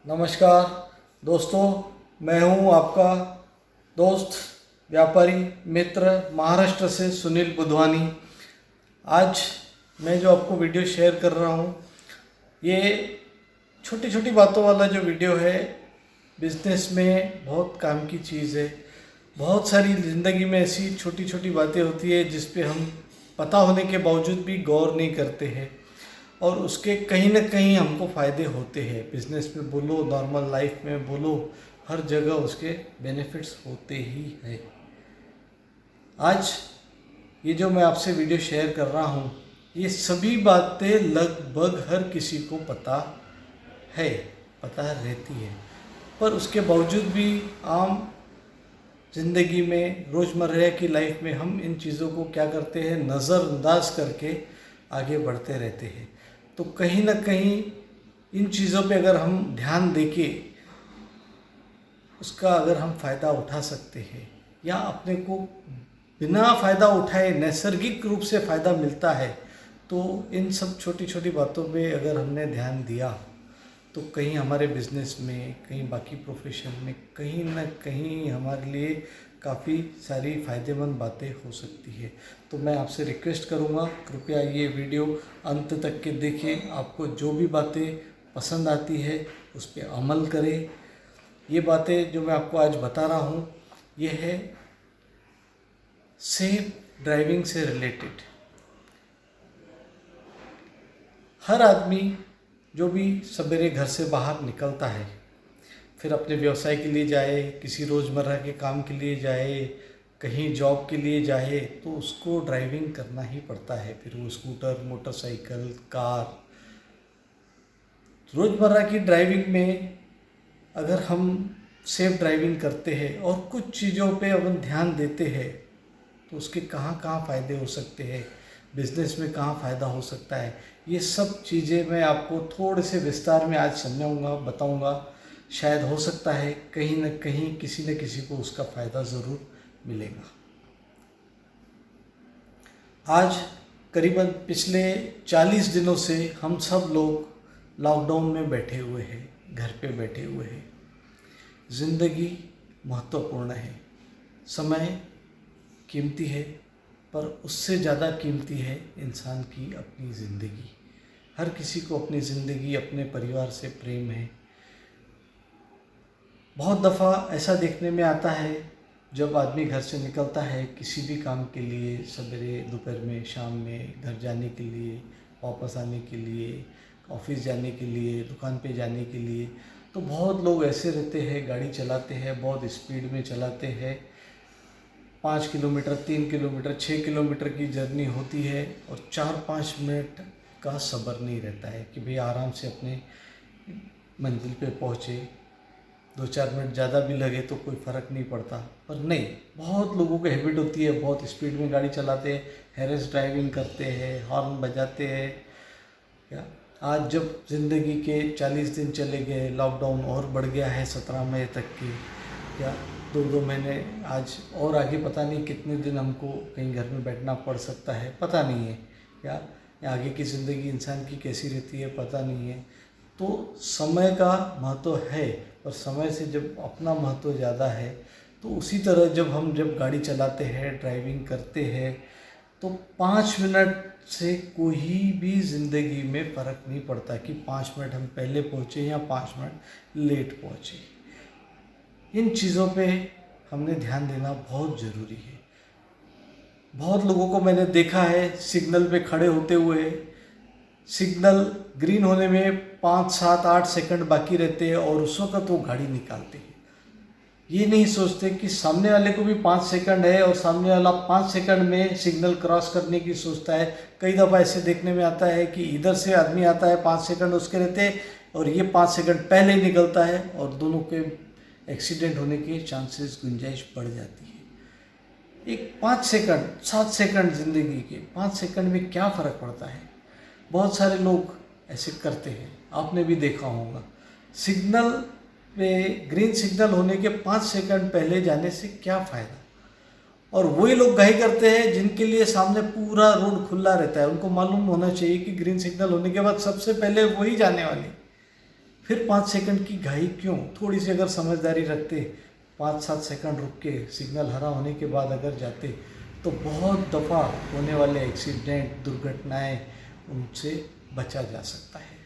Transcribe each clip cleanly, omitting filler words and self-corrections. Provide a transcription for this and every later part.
नमस्कार दोस्तों, मैं हूं आपका दोस्त व्यापारी मित्र महाराष्ट्र से सुनील बुधवानी। आज मैं जो आपको वीडियो शेयर कर रहा हूं, ये छोटी छोटी बातों वाला जो वीडियो है, बिजनेस में बहुत काम की चीज़ है। बहुत सारी ज़िंदगी में ऐसी छोटी छोटी बातें होती है जिस पे हम पता होने के बावजूद भी गौर नहीं करते हैं और उसके कहीं ना कहीं हमको फ़ायदे होते हैं। बिजनेस में बोलो, नॉर्मल लाइफ में बोलो, हर जगह उसके बेनिफिट्स होते ही हैं। आज ये जो मैं आपसे वीडियो शेयर कर रहा हूँ, ये सभी बातें लगभग हर किसी को पता रहती है, पर उसके बावजूद भी आम ज़िंदगी में, रोज़मर्रा की लाइफ में हम इन चीज़ों को क्या करते हैं, नज़रअंदाज करके आगे बढ़ते रहते हैं। तो कहीं ना कहीं इन चीज़ों पे अगर हम ध्यान देके उसका अगर हम फ़ायदा उठा सकते हैं या अपने को बिना फ़ायदा उठाए नैसर्गिक रूप से फ़ायदा मिलता है, तो इन सब छोटी छोटी बातों पे अगर हमने ध्यान दिया तो कहीं हमारे बिजनेस में, कहीं बाकी प्रोफेशन में, कहीं ना कहीं हमारे लिए काफ़ी सारी फ़ायदेमंद बातें हो सकती है। तो मैं आपसे रिक्वेस्ट करूँगा, कृपया ये वीडियो अंत तक के देखें। आपको जो भी बातें पसंद आती है उस पर अमल करें। ये बातें जो मैं आपको आज बता रहा हूँ, ये है सेफ ड्राइविंग से रिलेटेड। हर आदमी जो भी सवेरे घर से बाहर निकलता है, फिर अपने व्यवसाय के लिए जाए, किसी रोज़मर्रा के काम के लिए जाए, कहीं जॉब के लिए जाए, तो उसको ड्राइविंग करना ही पड़ता है। फिर वो स्कूटर, मोटरसाइकिल, कार, रोज़मर्रा की ड्राइविंग में अगर हम सेफ ड्राइविंग करते हैं और कुछ चीज़ों पे अपन ध्यान देते हैं, तो उसके कहाँ कहाँ फ़ायदे हो सकते हैं, बिज़नेस में कहाँ फ़ायदा हो सकता है, ये सब चीज़ें मैं आपको थोड़े से विस्तार में आज समझाऊंगा, बताऊंगा। शायद हो सकता है कहीं न कहीं किसी न किसी को उसका फ़ायदा ज़रूर मिलेगा। आज करीबन पिछले 40 दिनों से हम सब लोग लॉकडाउन में बैठे हुए हैं, घर पे बैठे हुए हैं। ज़िंदगी महत्वपूर्ण है, समय कीमती है, पर उससे ज़्यादा कीमती है इंसान की अपनी ज़िंदगी। हर किसी को अपनी ज़िंदगी, अपने परिवार से प्रेम है। बहुत दफ़ा ऐसा देखने में आता है, जब आदमी घर से निकलता है किसी भी काम के लिए, सवेरे, दोपहर में, शाम में, घर जाने के लिए, वापस आने के लिए, ऑफिस जाने के लिए, दुकान पे जाने के लिए, तो बहुत लोग ऐसे रहते हैं, गाड़ी चलाते हैं, बहुत स्पीड में चलाते हैं। 5 किलोमीटर, 3 किलोमीटर, 6 किलोमीटर की जर्नी होती है और 4-5 मिनट का सब्र नहीं रहता है कि भाई आराम से अपने मंजिल पे पहुँचे। 2-4 मिनट ज़्यादा भी लगे तो कोई फ़र्क नहीं पड़ता, पर नहीं, बहुत लोगों को हैबिट होती है, बहुत स्पीड में गाड़ी चलाते हैं, हैरेस ड्राइविंग करते हैं, हॉर्न बजाते हैं। या आज जब ज़िंदगी के 40 दिन चले गए, लॉकडाउन और बढ़ गया है 17 मई तक की, या 2-2 महीने, आज और आगे पता नहीं कितने दिन हमको कहीं घर में बैठना पड़ सकता है, पता नहीं है। या आगे की ज़िंदगी इंसान की कैसी रहती है, पता नहीं है। तो समय का महत्व है, और समय से जब अपना महत्व ज़्यादा है, तो उसी तरह जब गाड़ी चलाते हैं, ड्राइविंग करते हैं, तो 5 मिनट से कोई भी ज़िंदगी में फ़र्क नहीं पड़ता कि 5 मिनट हम पहले पहुँचे या 5 मिनट लेट पहुँचे। इन चीज़ों पे हमने ध्यान देना बहुत ज़रूरी है। बहुत लोगों को मैंने देखा है, सिग्नल पे खड़े होते हुए, सिग्नल ग्रीन होने में 5, 7, 8 सेकंड बाकी रहते हैं और उस वक्त वो गाड़ी निकालते हैं। ये नहीं सोचते कि सामने वाले को भी 5 सेकंड है और सामने वाला 5 सेकंड में सिग्नल क्रॉस करने की सोचता है। कई दफ़ा ऐसे देखने में आता है कि इधर से आदमी आता है, 5 सेकंड उसके रहते हैं और ये 5 सेकंड पहले निकलता है और दोनों के एक्सीडेंट होने के चांसेस, गुंजाइश बढ़ जाती है। एक 5 सेकंड, 7 सेकंड, ज़िंदगी के 5 सेकंड में क्या फ़र्क पड़ता है। बहुत सारे लोग ऐसे करते हैं, आपने भी देखा होगा। सिग्नल पे, ग्रीन सिग्नल होने के 5 सेकंड पहले जाने से क्या फ़ायदा। और वही लोग घाई करते हैं जिनके लिए सामने पूरा रोड खुला रहता है। उनको मालूम होना चाहिए कि ग्रीन सिग्नल होने के बाद सबसे पहले वही जाने वाले, फिर 5 सेकंड की घाई क्यों? थोड़ी सी अगर समझदारी रखते, 5-7 सेकंड रुक के सिग्नल हरा होने के बाद अगर जाते, तो बहुत दफ़ा होने वाले एक्सीडेंट, दुर्घटनाएं, उनसे बचा जा सकता है।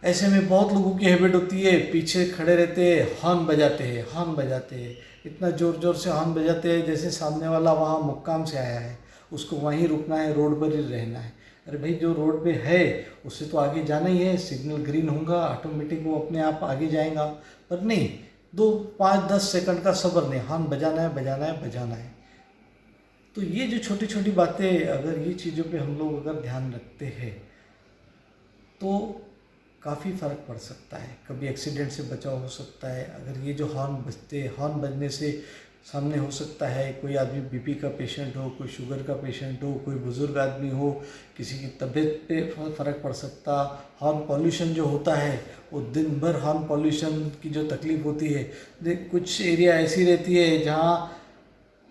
ऐसे में बहुत लोगों की हैबिट होती है, पीछे खड़े रहते हैं, हॉर्न बजाते हैं, हॉर्न बजाते हैं, इतना ज़ोर ज़ोर से हॉर्न बजाते हैं जैसे सामने वाला वहाँ मुक्काम से आया है, उसको वहीं रुकना है, रोड पर ही रहना है। अरे भाई, जो रोड पे है उससे तो आगे जाना ही है, सिग्नल ग्रीन होगा ऑटोमेटिक वो अपने आप आगे जाएगा। पर नहीं, 2, 5, 10 सेकंड का सब्र नहीं, हॉर्न बजाना है, बजाना है, बजाना है। तो ये जो छोटी छोटी बातें, अगर ये चीज़ों पे हम लोग अगर ध्यान रखते हैं तो काफ़ी फ़र्क पड़ सकता है। कभी एक्सीडेंट से बचाव हो सकता है। अगर ये जो हॉर्न बजते, हॉर्न बजने से सामने हो सकता है कोई आदमी बीपी का पेशेंट हो, कोई शुगर का पेशेंट हो, कोई बुज़ुर्ग आदमी हो, किसी की तबीयत पे फ़र्क पड़ सकता। हॉर्न पॉल्यूशन जो होता है, वो दिन भर हॉर्न पॉल्यूशन की जो तकलीफ़ होती है, कुछ एरिया ऐसी रहती है जहाँ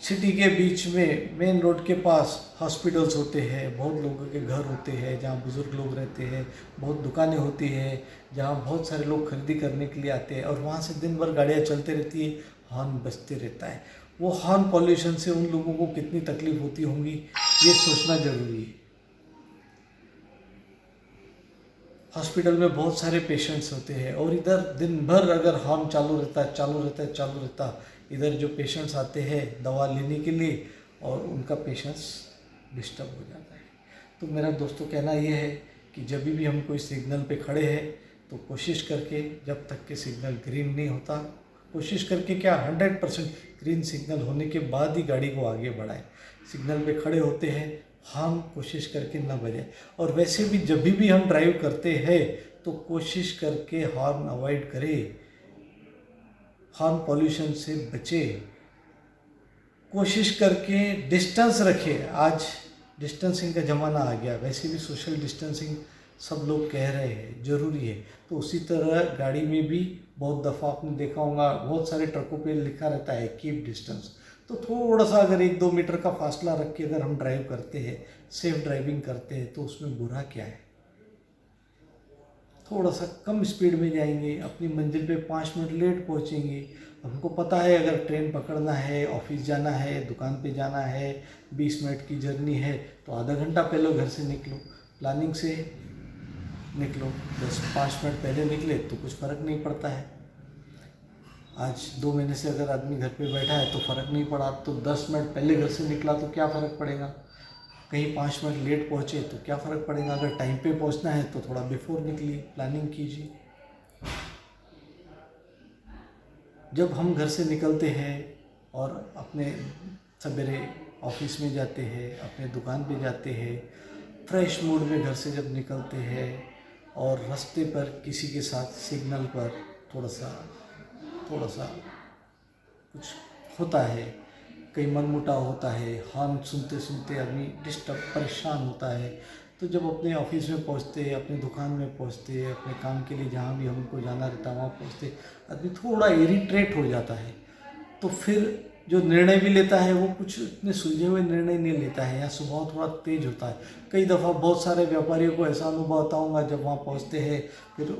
सिटी के बीच में मेन रोड के पास हॉस्पिटल्स होते हैं, बहुत लोगों के घर होते हैं जहाँ बुज़ुर्ग लोग रहते हैं, बहुत दुकानें होती हैं जहाँ बहुत सारे लोग खरीदी करने के लिए आते हैं, और वहाँ से दिन भर गाड़ियाँ चलते रहती है, हॉर्न बजते रहता है। वो हॉर्न पॉल्यूशन से उन लोगों को कितनी तकलीफ होती होंगी, ये सोचना ज़रूरी है। हॉस्पिटल में बहुत सारे पेशेंट्स होते हैं और इधर दिन भर अगर हॉर्न चालू रहता है, चालू रहता है, चालू रहता, इधर जो पेशेंट्स आते हैं दवा लेने के लिए और उनका पेशेंट्स डिस्टर्ब हो जाता है। तो मेरा दोस्तों कहना ये है कि जब भी हम कोई सिग्नल पे खड़े हैं तो कोशिश करके, जब तक कि सिग्नल ग्रीन नहीं होता, कोशिश करके क्या 100% ग्रीन सिग्नल होने के बाद ही गाड़ी को आगे बढ़ाएं। सिग्नल पे खड़े होते हैं, हम कोशिश करके ना बजाएं। और वैसे भी जब भी हम ड्राइव करते हैं तो कोशिश करके हॉर्न अवॉइड करें, हॉर्न पॉल्यूशन से बचे, कोशिश करके डिस्टेंस रखें। आज डिस्टेंसिंग का ज़माना आ गया, वैसे भी सोशल डिस्टेंसिंग सब लोग कह रहे हैं ज़रूरी है, तो उसी तरह गाड़ी में भी बहुत दफ़ा आपने देखा होगा बहुत सारे ट्रकों पे लिखा रहता है कीप डिस्टेंस। तो थोड़ा सा अगर 1-2 मीटर का फासला रख के अगर हम ड्राइव करते हैं, सेफ ड्राइविंग करते हैं, तो उसमें बुरा क्या है। थोड़ा सा कम स्पीड में जाएंगे, अपनी मंजिल पे 5 मिनट लेट पहुंचेंगे। हमको पता है अगर ट्रेन पकड़ना है, ऑफिस जाना है, दुकान पे जाना है, 20 मिनट की जर्नी है, तो आधा घंटा पहले घर से निकलो, प्लानिंग से निकलो। 10-5 मिनट पहले निकले तो कुछ फ़र्क नहीं पड़ता है। आज 2 महीने से अगर आदमी घर पे बैठा है तो फ़र्क नहीं पड़ा, तो 10 मिनट पहले घर से निकला तो क्या फ़र्क पड़ेगा। कहीं 5 मिनट लेट पहुँचे तो क्या फ़र्क पड़ेगा। अगर टाइम पे पहुँचना है तो थोड़ा बिफोर निकलिए, प्लानिंग कीजिए। जब हम घर से निकलते हैं और अपने सवेरे ऑफिस में जाते हैं, अपने दुकान पे जाते हैं, फ्रेश मूड में घर से जब निकलते हैं और रास्ते पर किसी के साथ सिग्नल पर थोड़ा सा कुछ होता है, कहीं मनमुटाव होता है, हॉर्न सुनते सुनते आदमी डिस्टर्ब, परेशान होता है, तो जब अपने ऑफिस में पहुंचते हैं, अपनी दुकान में पहुंचते हैं, अपने काम के लिए जहाँ भी हमको जाना रहता है वहाँ पहुंचते, आदमी थोड़ा इरिटेट हो जाता है। तो फिर जो निर्णय भी लेता है वो कुछ इतने सुलझे हुए निर्णय नहीं लेता है, या स्वभाव थोड़ा तेज होता है। कई दफ़ा बहुत सारे व्यापारियों को ऐसा अनुभव होता होगा, जब वहाँ पहुँचते हैं फिर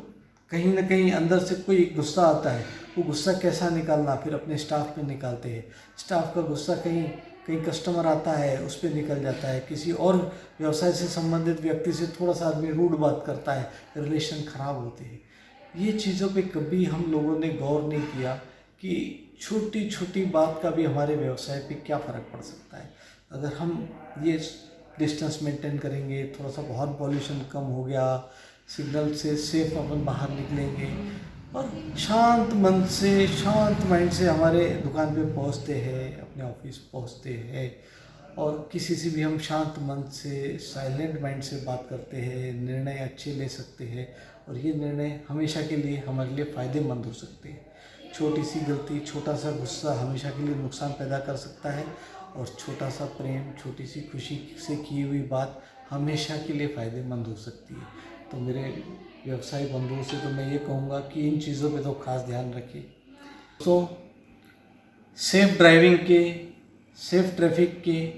कहीं ना कहीं अंदर से कोई गुस्सा आता है, वो गुस्सा कैसा निकालना, फिर अपने स्टाफ पे निकालते हैं। स्टाफ का गुस्सा कहीं कहीं कस्टमर आता है उस पर निकल जाता है, किसी और व्यवसाय से संबंधित व्यक्ति से थोड़ा सा आदमी रूड बात करता है, रिलेशन ख़राब होते हैं। ये चीज़ों पे कभी हम लोगों ने गौर नहीं किया कि छोटी छोटी बात का भी हमारे व्यवसाय पे क्या फ़र्क पड़ सकता है। अगर हम ये डिस्टेंस मेंटेन करेंगे, थोड़ा सा हॉर्न पॉल्यूशन कम हो गया, सिग्नल से सेफ अपन बाहर निकलेंगे और शांत मन से, शांत माइंड से हमारे दुकान पे पहुंचते हैं, अपने ऑफिस पहुंचते हैं, और किसी से भी हम शांत मन से, साइलेंट माइंड से बात करते हैं, निर्णय अच्छे ले सकते हैं, और ये निर्णय हमेशा के लिए हमारे लिए फ़ायदेमंद हो सकते हैं। छोटी सी गलती, छोटा सा गुस्सा हमेशा के लिए नुकसान पैदा कर सकता है, और छोटा सा प्रेम, छोटी सी खुशी से की हुई बात हमेशा के लिए फ़ायदेमंद हो सकती है। तो मेरे व्यवसायी बंधुओं से तो मैं ये कहूँगा कि इन चीज़ों पे तो खास ध्यान रखें। तो सेफ ड्राइविंग के, सेफ ट्रैफिक के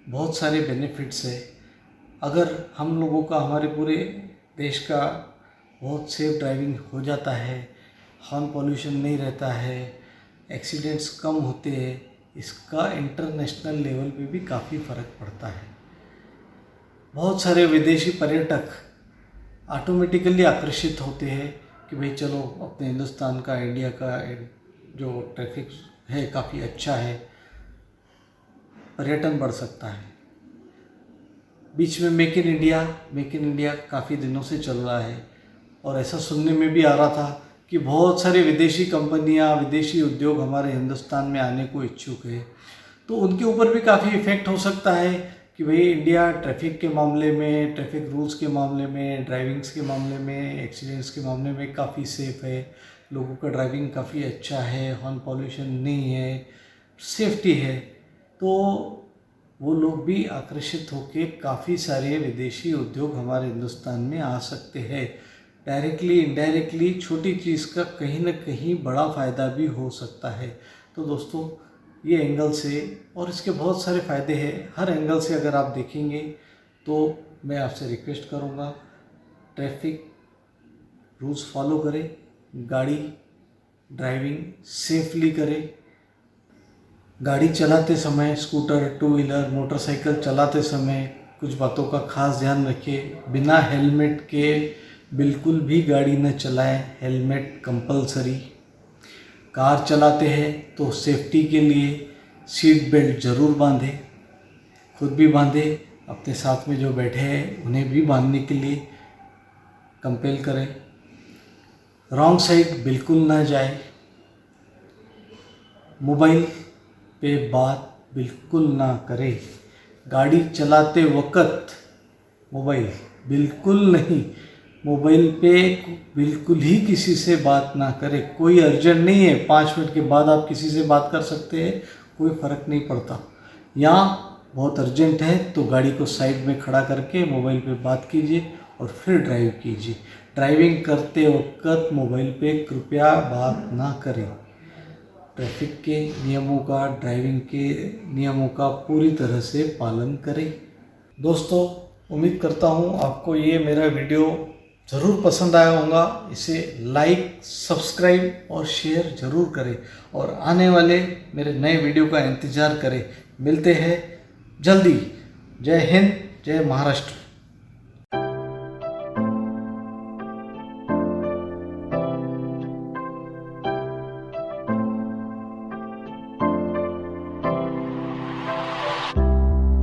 बहुत सारे बेनिफिट्स है। अगर हम लोगों का, हमारे पूरे देश का बहुत सेफ ड्राइविंग हो जाता है, हॉर्न पॉल्यूशन नहीं रहता है, एक्सीडेंट्स कम होते हैं। इसका इंटरनेशनल लेवल पे भी काफ़ी फ़र्क पड़ता है। बहुत सारे विदेशी पर्यटक ऑटोमेटिकली आकर्षित होते हैं कि भाई चलो अपने हिंदुस्तान का, इंडिया का जो ट्रैफिक है काफ़ी अच्छा है, पर्यटन बढ़ सकता है। बीच में मेक इन इंडिया काफ़ी दिनों से चल रहा है और ऐसा सुनने में भी आ रहा था कि बहुत सारे विदेशी कंपनियां, विदेशी उद्योग हमारे हिंदुस्तान में आने को इच्छुक है। तो उनके ऊपर भी काफ़ी इफ़ेक्ट हो सकता है कि भाई इंडिया ट्रैफिक के मामले में, ट्रैफिक रूल्स के मामले में, ड्राइविंग्स के मामले में, एक्सीडेंट्स के मामले में काफ़ी सेफ़ है, लोगों का ड्राइविंग काफ़ी अच्छा है, हॉर्न पॉल्यूशन नहीं है, सेफ्टी है। तो वो लोग भी आकर्षित होकर काफ़ी सारे विदेशी उद्योग हमारे हिंदुस्तान में आ सकते हैं। डायरेक्टली इनडायरेक्टली छोटी चीज़ का कहीं ना कहीं बड़ा फ़ायदा भी हो सकता है। तो दोस्तों, ये एंगल से, और इसके बहुत सारे फ़ायदे हैं, हर एंगल से अगर आप देखेंगे तो मैं आपसे रिक्वेस्ट करूँगा, ट्रैफिक रूल्स फॉलो करें, गाड़ी ड्राइविंग सेफली करें। गाड़ी चलाते समय, स्कूटर, टू व्हीलर, मोटरसाइकिल चलाते समय कुछ बातों का खास ध्यान रखिए। बिना हेलमेट के बिल्कुल भी गाड़ी न चलाएं, हेलमेट कंपलसरी। कार चलाते हैं तो सेफ्टी के लिए सीट बेल्ट ज़रूर बांधें, खुद भी बांधें, अपने साथ में जो बैठे हैं उन्हें भी बांधने के लिए कंपेल करें। रॉन्ग साइड बिल्कुल ना जाए। मोबाइल पे बात बिल्कुल ना करें। गाड़ी चलाते वक्त मोबाइल बिल्कुल नहीं, मोबाइल पे बिल्कुल ही किसी से बात ना करें। कोई अर्जेंट नहीं है, 5 मिनट के बाद आप किसी से बात कर सकते हैं, कोई फ़र्क नहीं पड़ता। या बहुत अर्जेंट है तो गाड़ी को साइड में खड़ा करके मोबाइल पे बात कीजिए और फिर ड्राइव कीजिए। ड्राइविंग करते वक्त मोबाइल पे कृपया बात ना करें। ट्रैफिक के नियमों का, ड्राइविंग के नियमों का पूरी तरह से पालन करें। दोस्तों, उम्मीद करता हूँ आपको ये मेरा वीडियो ज़रूर पसंद आया होगा। इसे लाइक, सब्सक्राइब और शेयर ज़रूर करें और आने वाले मेरे नए वीडियो का इंतज़ार करें। मिलते हैं जल्दी। जय हिंद, जय महाराष्ट्र।